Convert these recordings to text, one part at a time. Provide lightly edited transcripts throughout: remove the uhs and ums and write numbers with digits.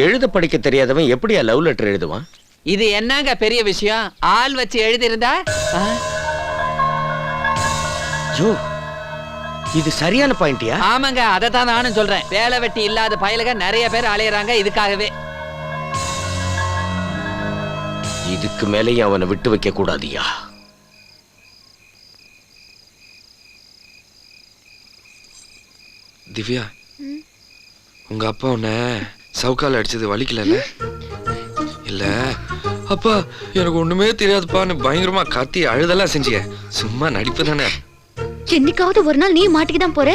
எழுத படிக்க தெரியாதவன் எப்படியா லவ் லெட்டர் எழுதுவான்? இது என்னங்க பெரிய விஷயம்? ஆள் வச்சு எழுதிருந்தா? ஜோ, இது சரியான பாயிண்டியா? ஆமாங்க, அதை தான் நானும் சொல்றேன். வேலை வெட்டி இல்லாத பயலுக நிறைய பேர் அலையறாங்க இதுக்காகவே. இதுக்கு மேலேயும் அவனை விட்டு வைக்க கூடாதியா. திவ்யா, உங்க அப்பா உன்னை சவுக்கால அடிச்சது வலிக்கல? இல்ல அப்பா எனக்கு ஒண்ணுமே தெரியாதுப்பான்னு பயங்கரமா கத்தி அழுதெல்லாம் செஞ்சிய. சும்மா நடிப்பு தானே. என்னைக்காவது ஒரு நாள் நீ மாட்டிக்கிதான் போற.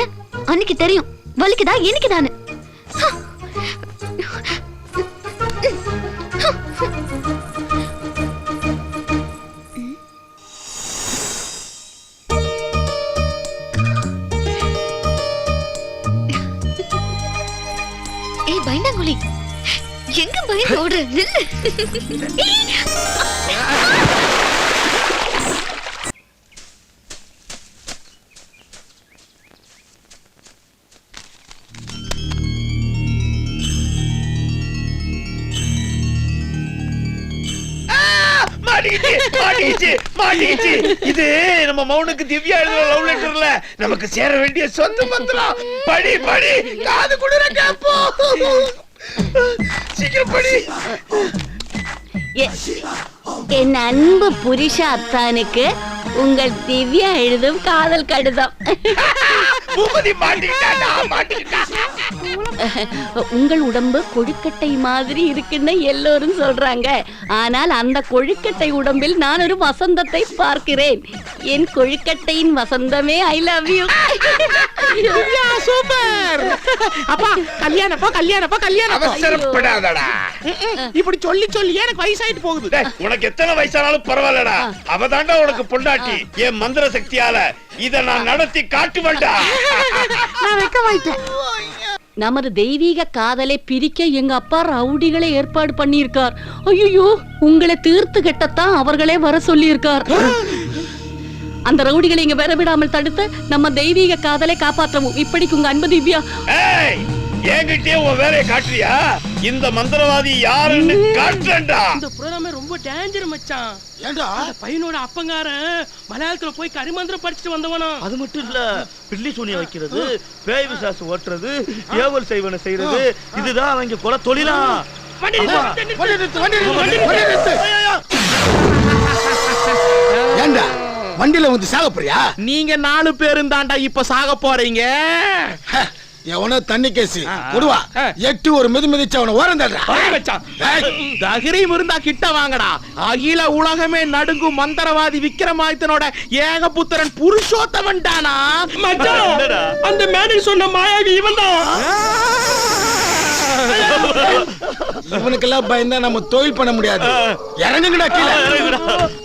அன்னைக்கு தெரியும் வலிக்குதா இன்னைக்குதானு. ஏய் பயந்தாங்குழி, எங்க பயந்து ஓடுற? நில்லு. இது நம்ம மௌனுக்கு திவ்யா எழுதுற லவ் லெட்டர்ல நமக்கு சேர வேண்டிய சொந்த பத்திரம். படி படி, காது குளிர கேப்போ. சீக்கிரம் படி. என் அன்பு புருஷ அத்தானுக்கு உங்கள் திவ்யா எழுதும் காதல் கடிதம். உங்கள் உடம்பு கொழுக்கட்டை மாதிரி இருக்குன்னு எல்லோரும் சொல்றாங்க. ஆனால் அந்த கொழுக்கட்டை உடம்பில் நான் ஒரு வசந்தத்தை பார்க்கிறேன். என் கொழுக்கட்டையின் வசந்தமே ஐ லவ் யூ. சூப்பர். அப்பா கல்யாணப்பா கல்யாணப்பா கல்யாணம். அவசரப்படாதடா. இப்படி சொல்லி சொல்லி எனக்கு வயசாயிட்டு போகுது. உனக்கு எத்தனை வயசானாலும் பரவாயில்லடா. அவதாண்டா உனக்கு பொண்டாட்டி. என் மந்திர சக்தியால இத நான் நடத்தி காட்டுவேன்டா. நான் வெக்க வைத்தேன். நமது தெய்வீக காதலை பிரிக்க எங்க அப்பா ரவுடிகளை ஏற்பாடு பண்ணியிருக்கார். ஐயோ, உங்களை தீர்த்து கட்டத்தான் அவர்களே வர சொல்லி இருக்கார். அந்த ரவுடிகளை இங்க வர விடாமல் தடுத்து நம்ம தெய்வீக காதலை காப்பாற்றவும். இப்படிக்கு உங்க அன்பு திவ்யா. என்கிட்டயே உன் வேலையை காட்டுறியா? இந்த மந்திரவாதி யாருன்னு காட்டுறேன்டா. இந்த புரோகிராமே ரொம்ப டேஞ்சர் மச்சான். ஏண்டா பையனோட அப்பங்காரன் மலையாளத்துல போய் கரிமந்திரம் படிச்சுட்டு வந்தவனா. அது மட்டும் இல்ல, பில்லி சூனிய வைக்கிறது, பேய் விசாசு ஓட்டுறது, ஏவல் செய்வன செய்யறது, இதுதான் அவங்க கொலை தொழிலா. ஏண்டா வண்டியில வந்து சாக போறியா? நீங்க 4 பேரும் தாண்டா இப்ப சாக போறீங்க. எவனோ தண்ணி கேசி கொடுவா 8 ஒரு மிதி மிதிச்சு அவனை ஓரம் தள்ளுறா. தகிரியும் இருந்தா கிட்ட வாங்கடா. அகில உலகமே நடுங்கும் மந்திரவாதி விக்ரமாதித்தனோட ஏகபுத்திரன் புருஷோத்தமன் தானா? அந்த மேனேஜர் சொன்ன மாயாவி இவன்தான். இவனுக்கெல்லாம் பயந்தா நம்ம தொழில் பண்ண முடியாது. இறங்குங்கடா கீழே.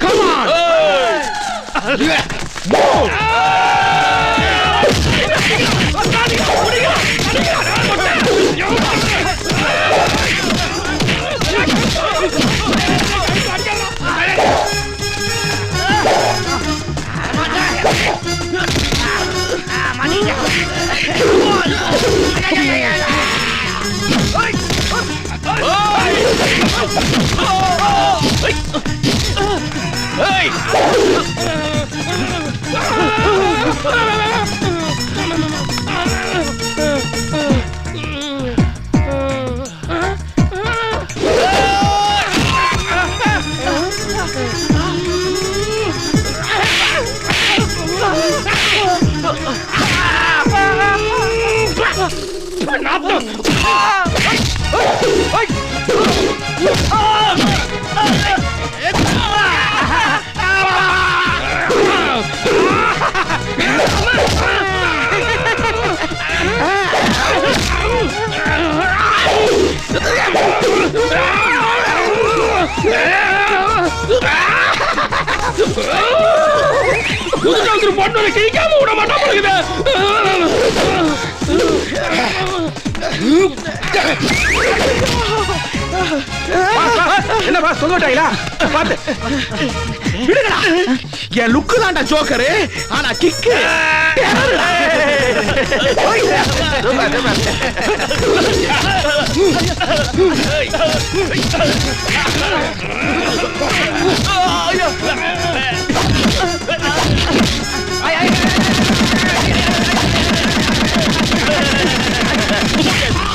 Come on. பொண்ணு கிழிக்காம விட மாட்டா. என்னப்பா சொல்லிட்டாங்களா? பாத்து விடுங்கடா. என் லுக்கு தான்டா ஜோக்கரு, ஆனா கிக்கு டெரர்டா.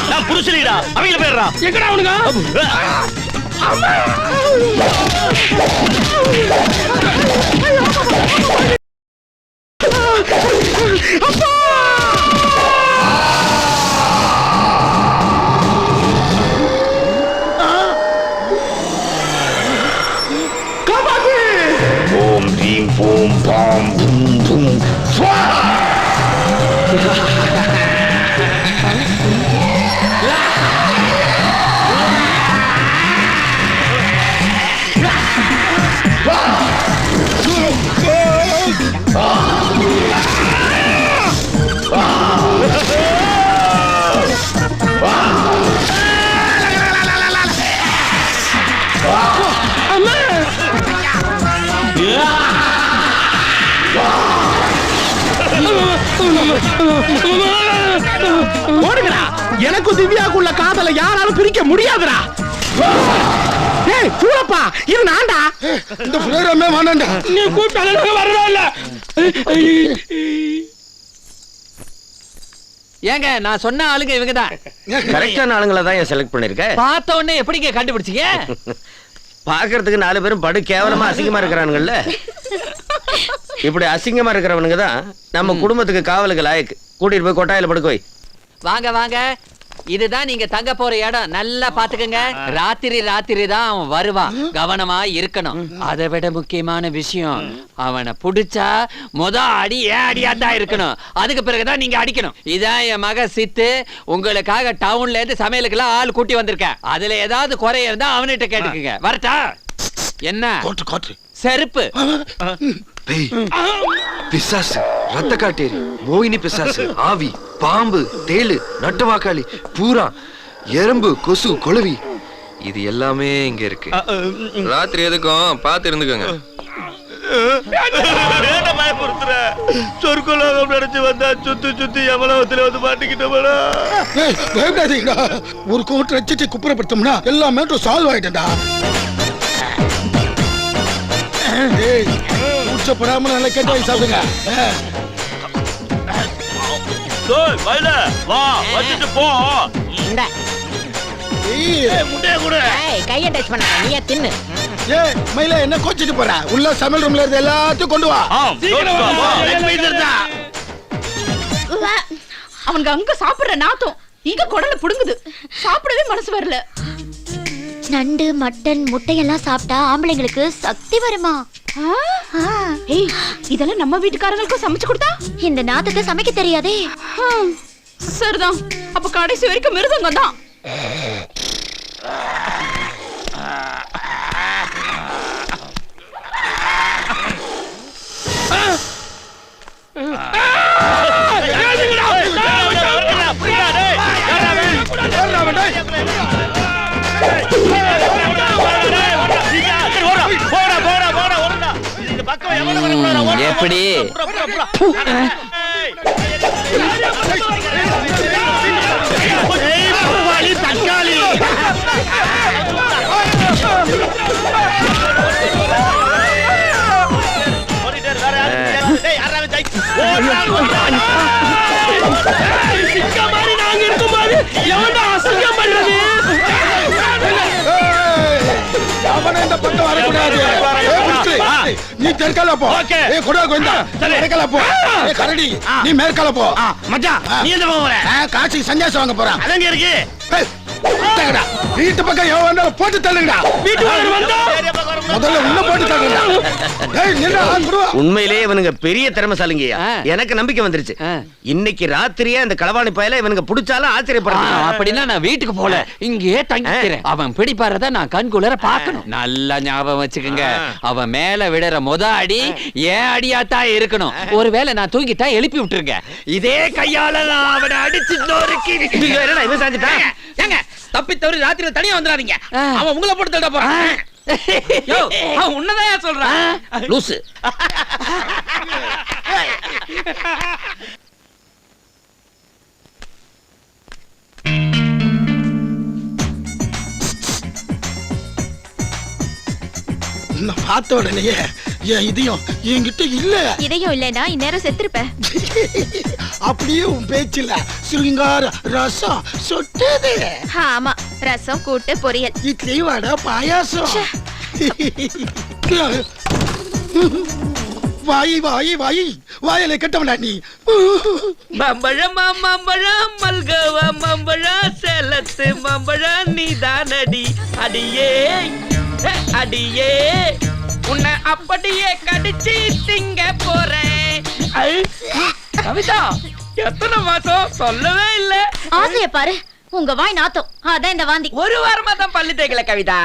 நான் புருஷலிடா அவங்கள பேர்றா எங்கடா அவனுங்க ஓம் ரீம் பூம் பாம் பூம் பூம் ஸ்வாஹா. ஓடுங்கடா எனக்கும் திவ்யாக்குள்ள காதல யாராலும் பிரிக்க முடியாதுடா ஏய் சூரப்பா இது நான்டா இந்த புரோகிராமே வேணாம்டா. நீ கூப்பிட்டாலும் வரவே இல்ல ஏங்க நான் சொன்ன ஆளுங்க இவங்கதான். கரெக்டான ஆளுங்களை தான் ஏன் செலக்ட் பண்ணிருக்க. பார்த்த உடனே எப்படிங்க கண்டுபிடிச்சீங்க? பாக்குறதுக்கு 4 பேரும் படு கேவலமா அசிங்கமா இருக்கிறானுங்கல்ல. இப்படி அசிங்கமா இருக்கிறவனுங்க தான் நம்ம குடும்பத்துக்கு காவலுக்கு லாயக்கு. கூட்டிட்டு போய் கொட்டாயில படுக்க வை. வாங்க வாங்க, இதுதான் நீங்க தங்க போற இடம். நல்லா பாத்துக்கங்க. ராத்திரி தான் அவன் வருவான். கவனமா இருக்கணும். அதை விட முக்கியமான விஷயம், அவனை புடிச்சா அடி ஏன் அடியாதான் இருக்கணும். அதுக்கு பிறகுதான் நீங்க அடிக்கணும். இதான் என் மக சித்து. உங்களுக்காக டவுன்ல இருந்து சமையலுக்கெல்லாம் ஆள் கூட்டி வந்திருக்கேன். அதுல ஏதாவது குறை இருந்தா அவன்கிட்ட கேட்டுக்குங்க. வரட்டா? என்ன காற்று செருப்பு? பேய், பிசாசு, ரத்த காட்டேரி, மோகினி பிசாசு, ஆவி, பாம்பு, தேளு, நட்டுவாக்காளி, பூரா, எறும்பு, கொசு, கொளவி, இது எல்லாமே இங்க இருக்கு. ராத்திரி எதுக்கும் பார்த்து இருந்துக்கோங்க. பயப்படுத்துற சொற்கொள்ளாக நினைச்சு வந்தா சுத்தி எவ்வளவுல வந்து மாட்டிக்கிட்டோம்டா. பயப்படாதீங்கடா. ஒரு கோட்டை வச்சுட்டு குப்புறப்படுத்தோம்னா எல்லா மேட்டும் சால்வ் ஆயிட்டா. கூச்சப்படாம நல்லா கேட்டு வாங்கி சாப்பிடுங்க. வா வச்சுட்டு போ. முட்டைய கூட கையை டச் பண்ண நீயே தின்னு. ஏய் மயில என்ன கோச்சிட்டு போற? உள்ள சமையல் ரூம்ல இருந்து எல்லாத்தையும் கொண்டு வா. அவங்க அங்க சாப்பிடுற நாத்தம் இங்க குடல புடுங்குது. சாப்பிடவே மனசு வரல. நண்டு மட்டன் முட்டையெல்லாம் சாப்பிட்டா ஆம்பளைங்களுக்கு சக்தி வருமா? ஏய் இதெல்லாம் நம்ம வீட்டுக்காரங்களுக்கும் சமைச்சு கொடுத்தா? இந்த நாத்துக்கு சமைக்க தெரியாதே. சரிதான். அப்ப கடைசி வரைக்கும் மிருதங்கம் தான். எப்படி தக்காளி நாங்க இருக்கும் போது எவன்டா அசிங்கம் பண்றது? இந்த பக்கம் வரக்கூடாது. நீ தெற்கால போ. கொடா கோயந்தா தெற்கால போ. கரடி நீ மேற்கால போ. மச்சான் நீ எந்த பக்கம் வர? காட்சி சன்னியாசம் வாங்க போறான். அதங்க இருக்கு. வீட்டு பக்கம் எவன் வந்தாலும் போட்டு தள்ளுங்கடா. வீட்டுக்கு வந்தா முதல்ல உள்ள போட்டு தள்ளுங்கடா. ஏய் நில்லா குடுவா. உண்மையிலேயே இவனுங்க பெரிய திறமைசாலிங்கய்யா. எனக்கு நம்பிக்கை வந்துருச்சு. இன்னைக்கு ராத்திரியே அந்த களவாணி பயல இவனுங்க புடிச்சாலும் ஆச்சரியப்படுறான். அப்படின்னா நான் வீட்டுக்கு போல இங்கேயே தங்கிக்கிறேன். அவன் பிடிப்பாரத நான் கண்குளர பார்க்கணும். நல்லா ஞாபகம் வச்சுக்கோங்க. அவன் மேல விடுற அடி ஏன் அடியாத்தான் இருக்கணும். ஒருவேளை நான் தூங்கிட்டா எழுப்பி விட்டுருங்க. இதே கையால நான் அவனை அடிச்சு நொறுக்கி. இவன் சாஞ்சிட்டான். ஏங்க தப்பி தவறி ராத்திரி தனியா வந்துடாதீங்க. அவன் உங்களை போட்டு தள்ள போறான். அவன் உன்னதான் சொல்றான். லூசு. உன்னை பார்த்த உடனேயே என் இதயம் என்கிட்ட இல்ல. இதையும் இல்லைன்னா இந்நேரம் செத்துருப்பேன். அப்படியே உன் பேச்சுல சிருங்கார ரசம் சொட்டது. ஆமா, ரசம் கூட்டு பொரியல். இட்லி வடை பாயாசம். வாய் வாய் வாய் வாயில கட்டவனா நீ. மம்பழம் மம்பழம் மல்கவ மம்பழம் சேலத்து மம்பழம் நீதானடி அடியே அடியே உன்னை அப்படியே கடிச்சு திங்க போறேன். கவிதா எத்தனை மாசம் சொல்லவே இல்ல. ஆசைய பாரு, உங்க வாய் நாத்தம். அதான் இந்த வாந்தி. ஒரு வாரமா தான் பல்லு தேய்க்கல கவிதா.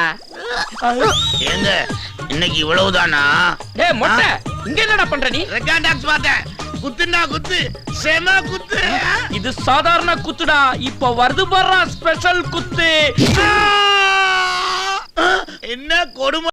ஏங்க இன்னைக்கு இவ்வளவுதானா? டேய் மொட்டை, இங்க என்னடா பண்ற நீ? ரெக்கார்ட் டான்ஸ் பார்த்தேன். குத்துனா குத்து, செம குத்து. இது சாதாரண குத்துடா, இப்ப வருது பாரு ஸ்பெஷல் குத்து. என்ன கொடுமை.